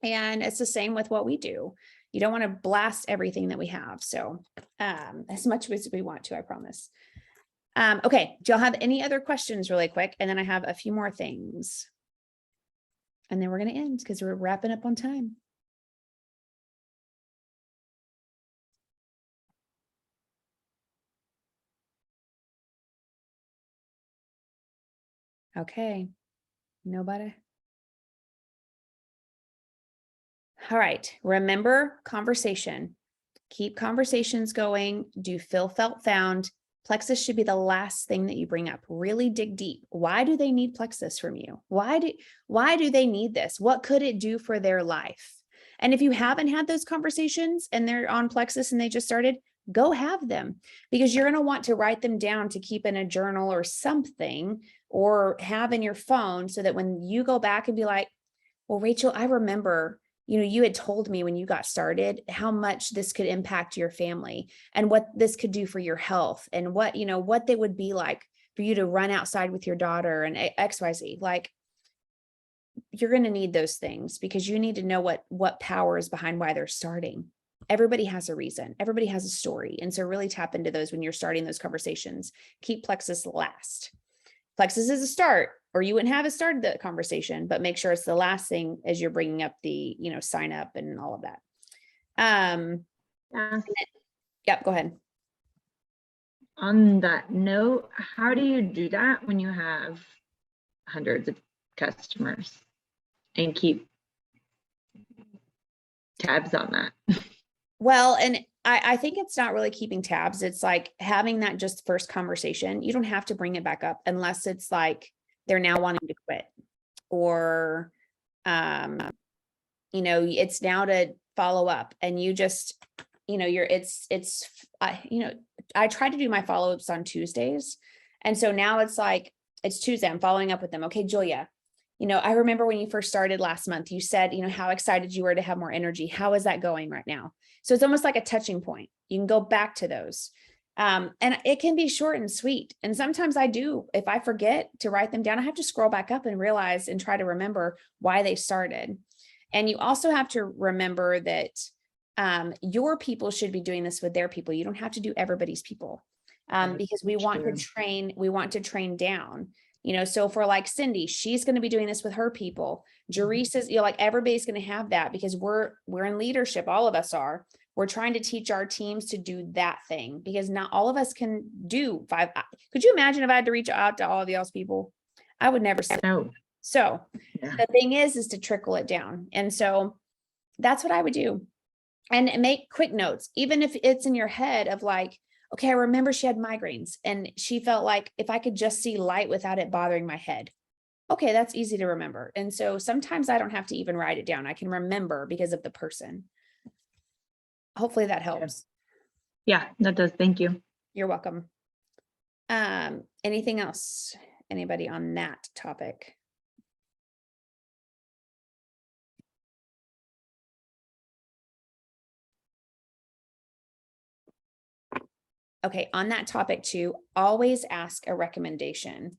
And it's the same with what we do. You don't want to blast everything that we have. So as much as we want to, I promise. Okay, do y'all have any other questions really quick? And then I have a few more things. And then we're going to end because we're wrapping up on time. Okay, nobody. All right, remember conversation. Keep conversations going. Do feel, felt, found. Plexus should be the last thing that you bring up. Really dig deep. Why do they need Plexus from you? Why do they need this? What could it do for their life? And if you haven't had those conversations and they're on Plexus and they just started, go have them, because you're going to want to write them down to keep in a journal or something, or have in your phone, so that when you go back and be like, well, Rachel, I remember, you had told me when you got started how much this could impact your family and what this could do for your health, and what they would be like for you to run outside with your daughter and XYZ. Like, you're going to need those things, because you need to know what power is behind why they're starting. Everybody has a reason. Everybody has a story. And so really tap into those when you're starting those conversations. Keep Plexus last. Plexus is a start, or you wouldn't have it started the conversation, but make sure it's the last thing as you're bringing up the, sign up and all of that. Yep, go ahead. On that note, how do you do that when you have hundreds of customers and keep tabs on that? Well, and I think it's not really keeping tabs. It's like having that just first conversation. You don't have to bring it back up unless it's like they're now wanting to quit, or, it's now to follow up, and you just, I try to do my follow-ups on Tuesdays. And so now it's like, it's Tuesday, I'm following up with them. Okay, Julia, I remember when you first started last month, you said, how excited you were to have more energy. How is that going right now? So it's almost like a touching point. You can go back to those. And it can be short and sweet. And sometimes I do, if I forget to write them down, I have to scroll back up and realize and try to remember why they started. And you also have to remember that your people should be doing this with their people. You don't have to do everybody's people, because we want to train down. So for like Cindy, she's going to be doing this with her people. Jerice is, like everybody's going to have that, because we're in leadership. All of us are. We're trying to teach our teams to do that thing, because not all of us can do 5. Could you imagine if I had to reach out to all of y'all's people? I would never say No. So Yeah. the thing is to trickle it down. And so that's what I would do. And make quick notes, even if it's in your head of like, okay, I remember she had migraines and she felt like if I could just see light without it bothering my head. Okay, that's easy to remember. And so sometimes I don't have to even write it down. I can remember because of the person. Hopefully that helps. Yeah, that does. Thank you. You're welcome. Anything else? Anybody on that topic? Okay, on that topic too, always ask a recommendation.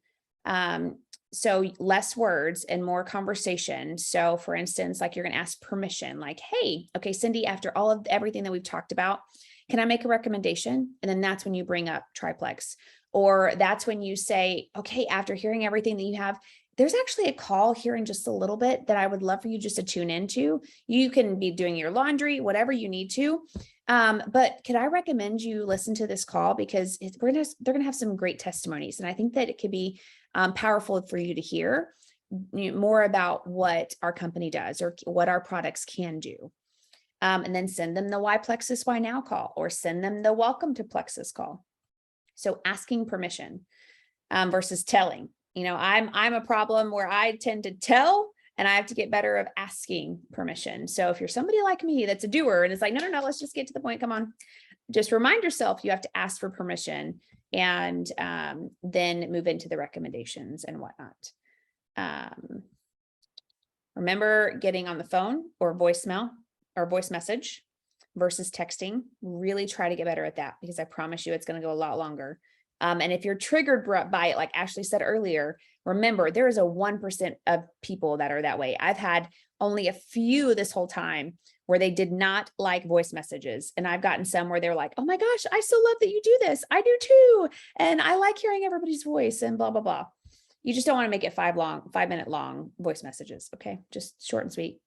So less words and more conversation. So for instance, like you're going to ask permission, like, hey, okay, Cindy, after all of everything that we've talked about, can I make a recommendation? And then that's when you bring up triplex, or that's when you say, okay, after hearing everything that you have, there's actually a call here in just a little bit that I would love for you just to tune into. You can be doing your laundry, whatever you need to. But could I recommend you listen to this call because they're going to have some great testimonies. And I think that it could be powerful for you to hear more about what our company does or what our products can do. And then send them the Why Plexus Why Now call, or send them the Welcome to Plexus call. So asking permission versus telling. I'm a problem where I tend to tell, and I have to get better of asking permission. So if you're somebody like me that's a doer and it's like, no, let's just get to the point. Come on. Just remind yourself you have to ask for permission, and then move into the recommendations and whatnot. Remember getting on the phone or voicemail or voice message versus texting. Really try to get better at that, because I promise you it's going to go a lot longer. And if you're triggered by it, like Ashley said earlier, remember there is a 1% of people that are that way. I've had only a few this whole time where they did not like voice messages. And I've gotten some where they're like, oh my gosh, I so love that you do this. I do too. And I like hearing everybody's voice and blah, blah, blah. You just don't want to make it 5-minute long voice messages. Okay. Just short and sweet,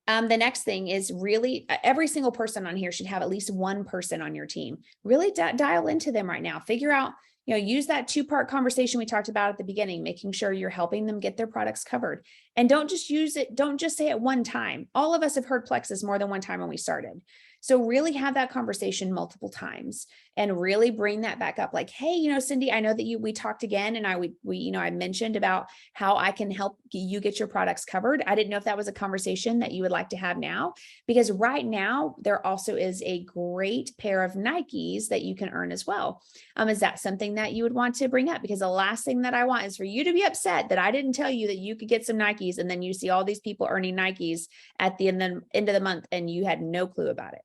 The next thing is really every single person on here should have at least one person on your team. Really dial into them right now. Figure out, use that 2-part conversation we talked about at the beginning, making sure you're helping them get their products covered. And don't just use it. Don't just say it one time. All of us have heard Plexus more than one time when we started. So really have that conversation multiple times and really bring that back up. Like, hey, Cindy, I know that we talked again, and I mentioned about how I can help you get your products covered. I didn't know if that was a conversation that you would like to have now, because right now there also is a great pair of Nikes that you can earn as well. Is that something that you would want to bring up? Because the last thing that I want is for you to be upset that I didn't tell you that you could get some Nikes, and then you see all these people earning Nikes at the end of the month and you had no clue about it.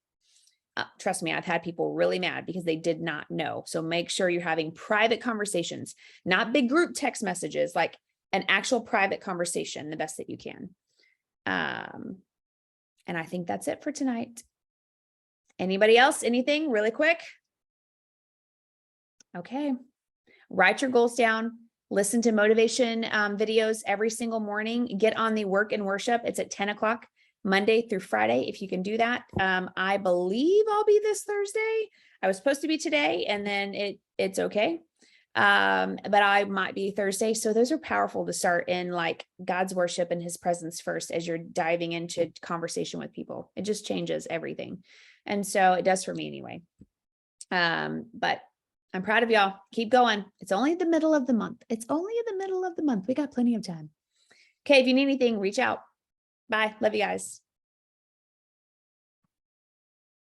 Trust me, I've had people really mad because they did not know. So make sure you're having private conversations, not big group text messages, like an actual private conversation, the best that you can. And I think that's it for tonight. Anybody else? Anything really quick? Okay. Write your goals down. Listen to motivation videos every single morning. Get on the Work and Worship. It's at 10 o'clock. Monday through Friday, if you can do that. I believe I'll be this Thursday. I was supposed to be today, and then it's okay. But I might be Thursday. So those are powerful to start in, like God's worship and his presence first as you're diving into conversation with people. It just changes everything. And so it does for me anyway. But I'm proud of y'all. Keep going. It's only the middle of the month. We got plenty of time. Okay. If you need anything, reach out. Bye. Love you guys.